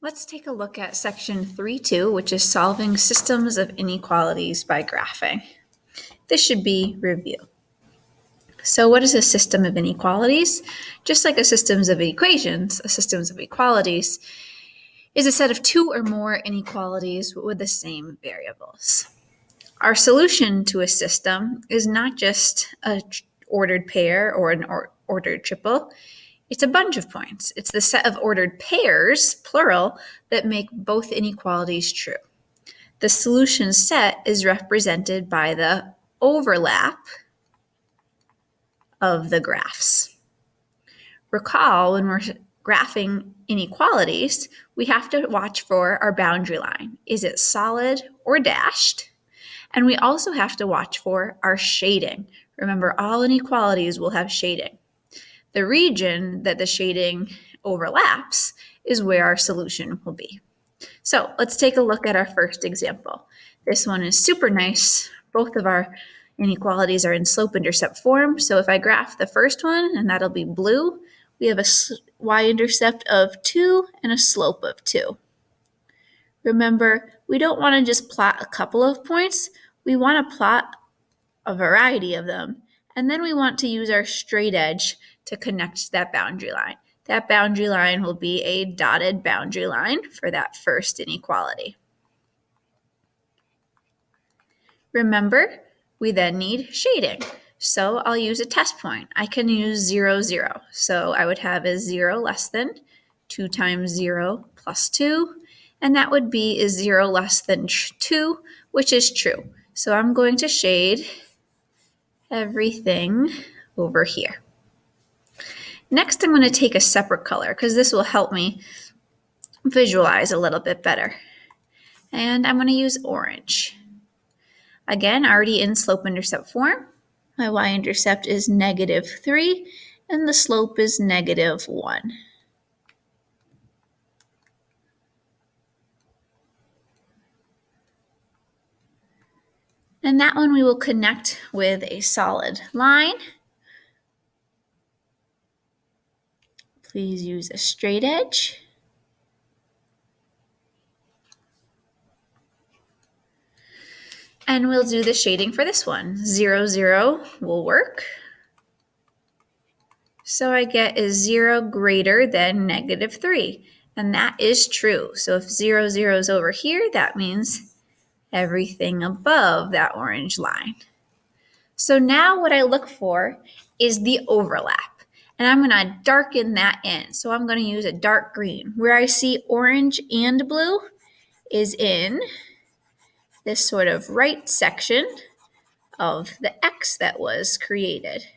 Let's take a look at section 3.2, which is solving systems of inequalities by graphing. This should be review. So what is a system of inequalities? Just like a system of equations, a system of equalities is a set of two or more inequalities with the same variables. Our solution to a system is not just an ordered pair or an ordered triple. It's a bunch of points. It's the set of ordered pairs, plural, that make both inequalities true. The solution set is represented by the overlap of the graphs. Recall, when we're graphing inequalities, we have to watch for our boundary line. Is it solid or dashed? And we also have to watch for our shading. Remember, all inequalities will have shading. The region that the shading overlaps is where our solution will be. So let's take a look at our first example. This one is super nice. Both of our inequalities are in slope-intercept form. So if I graph the first one, and that'll be blue, we have a y-intercept of 2 and a slope of 2. Remember, we don't want to just plot a couple of points. We want to plot a variety of them. And then we want to use our straight edge to connect that boundary line. That boundary line will be a dotted boundary line for that first inequality. Remember, we then need shading. So I'll use a test point. I can use 0, 0. So I would have a 0 less than 2 times 0 plus 2. And that would be a 0 less than 2, which is true. So I'm going to shade everything over here. Next, I'm going to take a separate color because this will help me visualize a little bit better. And I'm going to use orange. Again, already in slope-intercept form. My y-intercept is -3 and the slope is -1. And that one we will connect with a solid line. Please use a straight edge. And we'll do the shading for this one. 0, 0 will work. So I get is 0 greater than -3. And that is true. So if 0, 0 is over here, that means everything above that orange line. So now what I look for is the overlap. And I'm going to darken that in. So I'm going to use a dark green. Where I see orange and blue is in this sort of right section of the X that was created.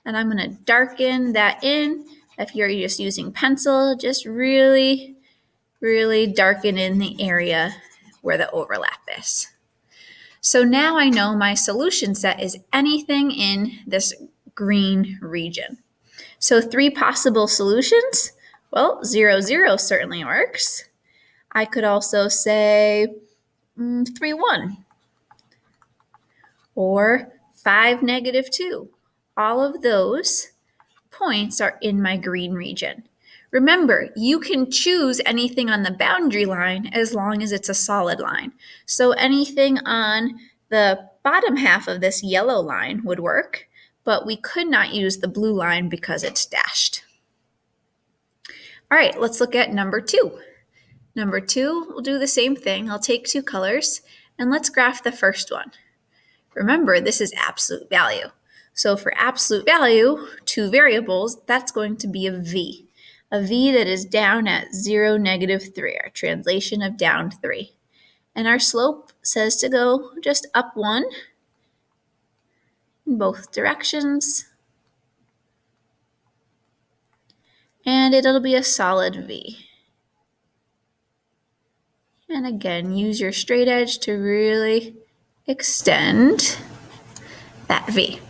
And I'm going to darken that in. If you're just using pencil, just really, really darken in the area where the overlap is. So now I know my solution set is anything in this green region. So 3 possible solutions. Well, 0, 0 certainly works. I could also say 3, 1 or 5, -2. All of those points are in my green region. Remember, you can choose anything on the boundary line as long as it's a solid line. So anything on the bottom half of this yellow line would work, but we could not use the blue line because it's dashed. All right, let's look at number 2. Number 2, we'll do the same thing. I'll take 2 colors and let's graph the first one. Remember, this is absolute value. So for absolute value, 2 variables, that's going to be a v that is down at 0, -3, our translation of down 3. And our slope says to go just up 1 in both directions. And it'll be a solid v. And again, use your straight edge to really extend that v.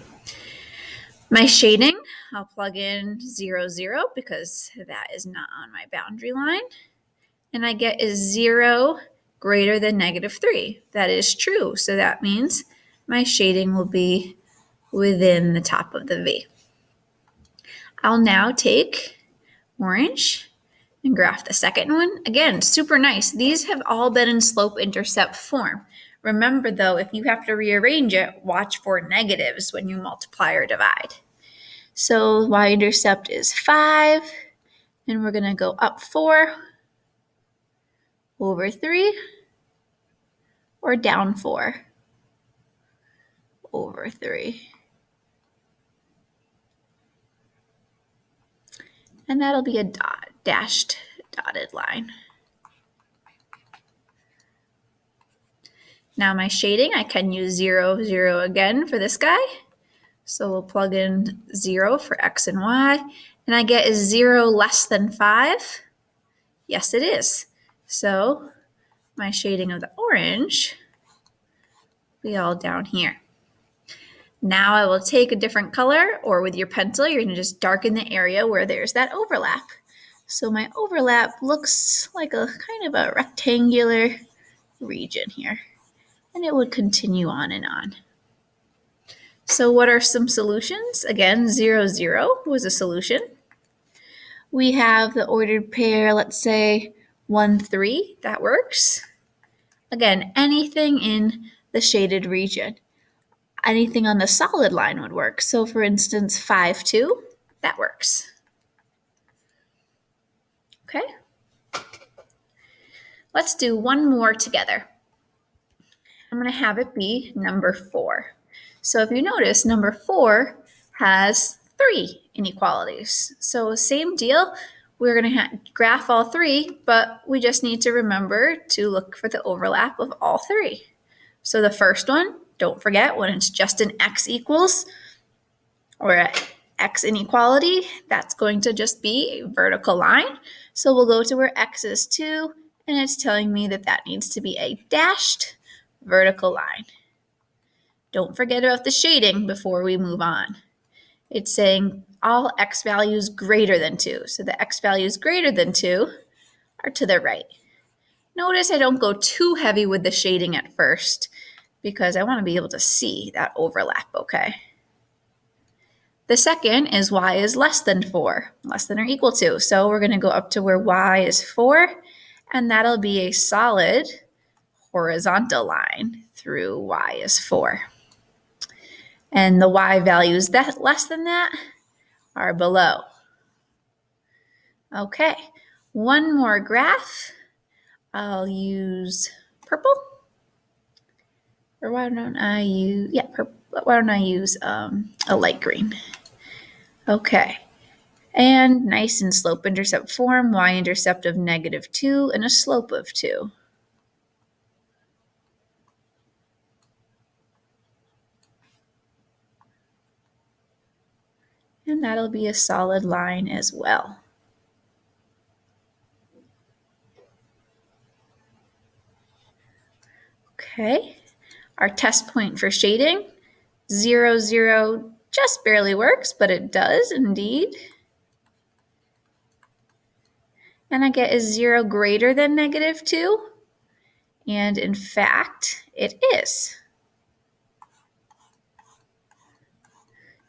My shading, I'll plug in 0, 0 because that is not on my boundary line. And I get is 0 greater than -3. That is true. So that means my shading will be within the top of the V. I'll now take orange And graph the second one. Again, super nice. These have all been in slope-intercept form. Remember though, if you have to rearrange it, watch for negatives when you multiply or divide. So y-intercept is 5, and we're going to go up 4 over 3, or down 4 over 3. And that'll be a dashed dotted line. Now my shading, I can use 0, 0 again for this guy. So we'll plug in 0 for x and y. And I get, is 0 less than 5? Yes, it is. So my shading of the orange will be all down here. Now I will take a different color, or with your pencil, you're going to just darken the area where there's that overlap. So my overlap looks like a kind of a rectangular region here, and it would continue on and on. So what are some solutions? Again, 0, 0 was a solution. We have the ordered pair, let's say 1, 3, that works. Again, anything in the shaded region. Anything on the solid line would work. So for instance, 5, 2, that works. Okay. Let's do one more together. I'm going to have it be number 4. So if you notice, number 4 has 3 inequalities. So same deal. We're going to graph all 3, but we just need to remember to look for the overlap of all 3. So the first one, don't forget, when it's just an x equals or an x inequality, that's going to just be a vertical line. So we'll go to where x is 2, and it's telling me that that needs to be a dashed vertical line. Don't forget about the shading before we move on. It's saying all x values greater than 2. So the x values greater than 2 are to the right. Notice I don't go too heavy with the shading at first because I want to be able to see that overlap, okay? The second is y is less than 4, less than or equal to. So we're going to go up to where y is 4, and that'll be a solid horizontal line through y is 4. And the y values that less than that are below. Okay, one more graph. I'll use purple. Or why don't I use, purple. Why don't I use a light green? Okay, and nice in slope-intercept form, y-intercept of -2 and a slope of 2. And that'll be a solid line as well. Okay, our test point for shading, 0, 0 just barely works, but it does indeed. And I get, is 0 greater than -2? And in fact, it is.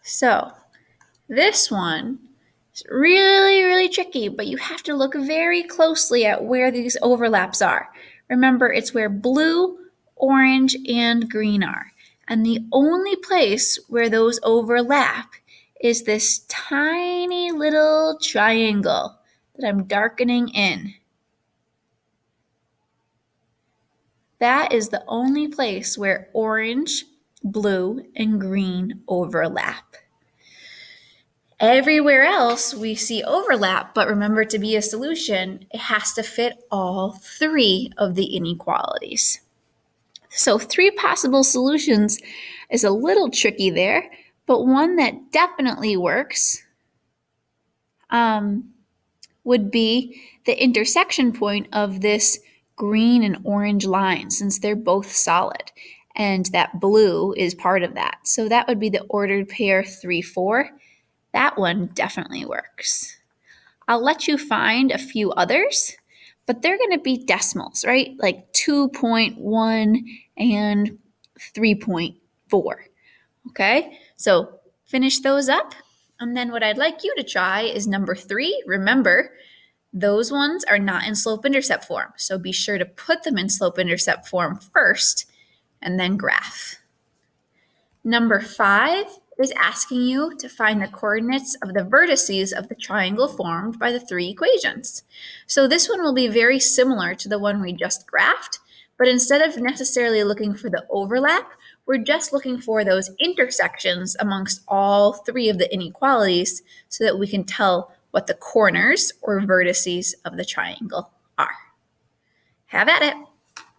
So this one is really, really tricky, but you have to look very closely at where these overlaps are. Remember, it's where blue, orange, and green are. And the only place where those overlap is this tiny little triangle that I'm darkening in. That is the only place where orange, blue, and green overlap. Everywhere else we see overlap, but remember, to be a solution, it has to fit all 3 of the inequalities. So 3 possible solutions is a little tricky there, but one that definitely works would be the intersection point of this green and orange line, since they're both solid, and that blue is part of that. So that would be the ordered pair 3, 4. That one definitely works. I'll let you find a few others, but they're going to be decimals, right? Like 2.1 and 3.4. Okay, so finish those up. And then what I'd like you to try is number 3. Remember, Those ones are not in slope-intercept form, so be sure to put them in slope-intercept form first and then graph. Number 5 is asking you to find the coordinates of the vertices of the triangle formed by the 3 equations. So this one will be very similar to the one we just graphed, but instead of necessarily looking for the overlap, we're just looking for those intersections amongst all 3 of the inequalities so that we can tell what the corners or vertices of the triangle are. Have at it.